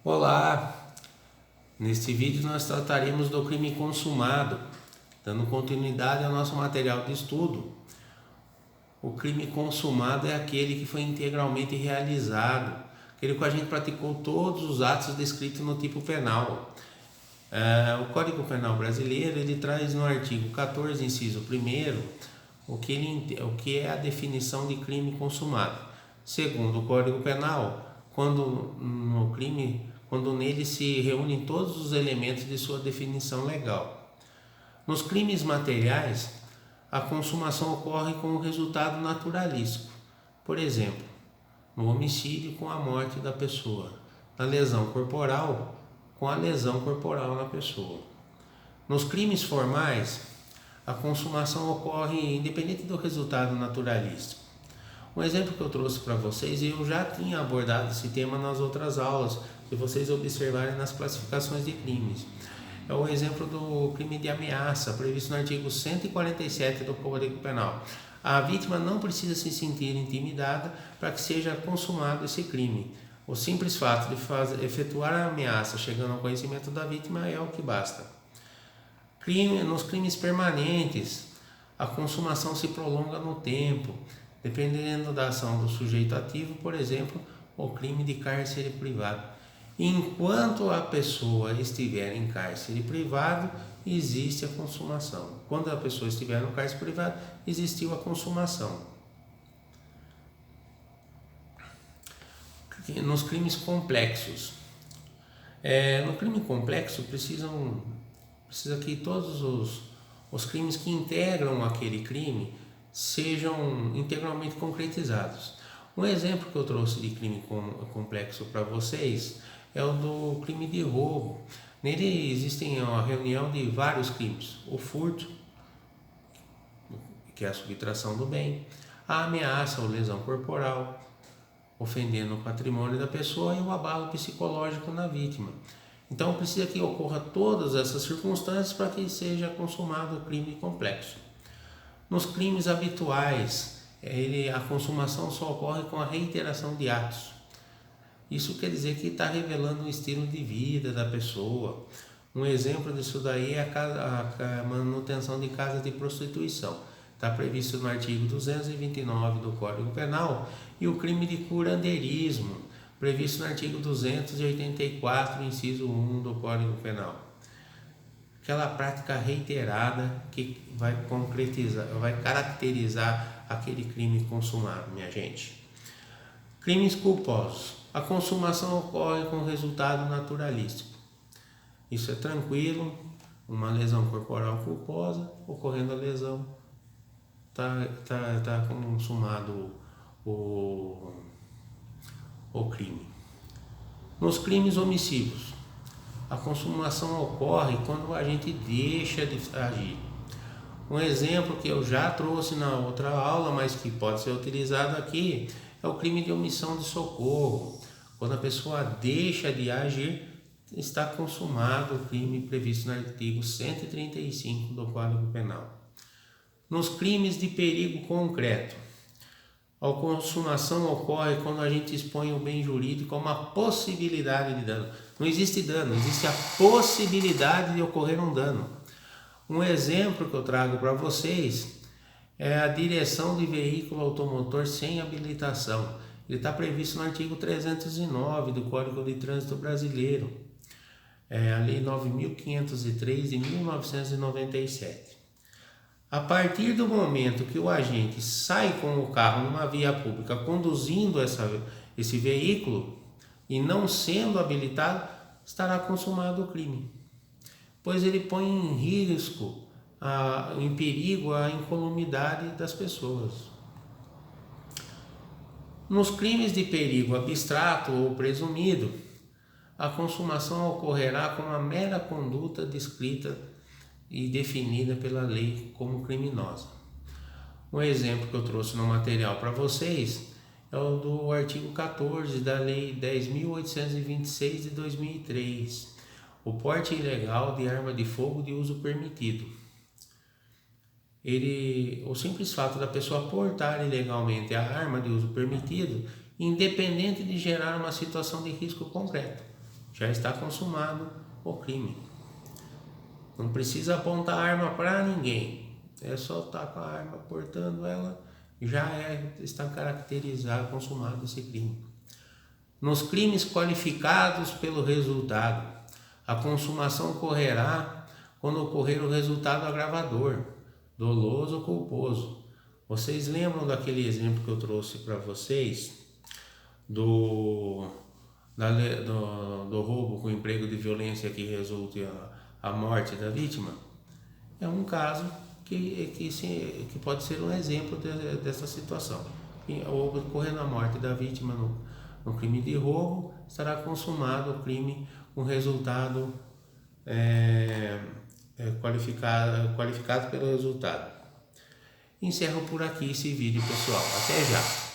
Olá! Neste vídeo nós trataremos do crime consumado, dando continuidade ao nosso material de estudo. O crime consumado é aquele que foi integralmente realizado, aquele que a gente praticou todos os atos descritos no tipo penal. O Código Penal brasileiro ele traz no artigo 14, inciso 1º, o que é a definição de crime consumado. Segundo o Código Penal, quando nele se reúnem todos os elementos de sua definição legal. Nos crimes materiais, a consumação ocorre com o resultado naturalístico. Por exemplo, no homicídio com a morte da pessoa, na lesão corporal com a lesão corporal na pessoa. Nos crimes formais, a consumação ocorre independente do resultado naturalístico. Um exemplo que eu trouxe para vocês, e eu já tinha abordado esse tema nas outras aulas, se vocês observarem nas classificações de crimes. É o exemplo do crime de ameaça, previsto no artigo 147 do Código Penal. A vítima não precisa se sentir intimidada para que seja consumado esse crime. O simples fato de efetuar a ameaça chegando ao conhecimento da vítima é o que basta. Nos crimes permanentes, a consumação se prolonga no tempo, dependendo da ação do sujeito ativo, por exemplo, o crime de cárcere privado. Enquanto a pessoa estiver em cárcere privado, existe a consumação. Quando a pessoa estiver no cárcere privado, existiu a consumação. Nos crimes complexos. No crime complexo, precisa que todos os crimes que integram aquele crime sejam integralmente concretizados. Um exemplo que eu trouxe de crime complexo para vocês é o do crime de roubo. Nele existem a reunião de vários crimes: o furto, que é a subtração do bem, a ameaça ou lesão corporal, ofendendo o patrimônio da pessoa, e o abalo psicológico na vítima. Então precisa que ocorra todas essas circunstâncias para que seja consumado o crime complexo. Nos crimes habituais, a consumação só ocorre com a reiteração de atos. Isso quer dizer que está revelando o estilo de vida da pessoa. Um exemplo disso daí é a manutenção de casas de prostituição. Está previsto no artigo 229 do Código Penal, e o crime de curandeirismo, previsto no artigo 284, inciso 1 do Código Penal. Aquela prática reiterada que vai caracterizar aquele crime consumado, minha gente. Crimes culposos. A consumação ocorre com resultado naturalístico. Isso é tranquilo, uma lesão corporal culposa, ocorrendo a lesão, tá consumado o crime. Nos crimes omissivos, a consumação ocorre quando a gente deixa de agir. Um exemplo que eu já trouxe na outra aula, mas que pode ser utilizado aqui, é o crime de omissão de socorro. Quando a pessoa deixa de agir, está consumado o crime previsto no artigo 135 do Código Penal. Nos crimes de perigo concreto, a consumação ocorre quando a gente expõe o bem jurídico como uma possibilidade de dano. Não existe dano, existe a possibilidade de ocorrer um dano. Um exemplo que eu trago para vocês é a direção de veículo automotor sem habilitação. Ele está previsto no artigo 309 do Código de Trânsito Brasileiro, a Lei 9.503 de 1997. A partir do momento que o agente sai com o carro numa via pública conduzindo esse veículo e não sendo habilitado, estará consumado o crime, pois ele põe em risco, em perigo, a incolumidade das pessoas. Nos crimes de perigo abstrato ou presumido, a consumação ocorrerá com a mera conduta descrita e definida pela lei como criminosa. Um exemplo que eu trouxe no material para vocês é o do artigo 14 da Lei 10.826 de 2003, o porte ilegal de arma de fogo de uso permitido. O simples fato da pessoa portar ilegalmente a arma de uso permitido, independente de gerar uma situação de risco concreto. já está consumado o crime. Não precisa apontar a arma para ninguém, é só estar com a arma portando ela, está caracterizado, consumado esse crime. Nos crimes qualificados pelo resultado, a consumação ocorrerá quando ocorrer o resultado agravador, doloso ou culposo. Vocês lembram daquele exemplo que eu trouxe para vocês do roubo com emprego de violência que resulte a morte da vítima? É um caso que pode ser um exemplo dessa situação. Ocorrendo a morte da vítima no crime de roubo, estará consumado o crime com resultado qualificado pelo resultado. Encerro por aqui esse vídeo, pessoal. Até já!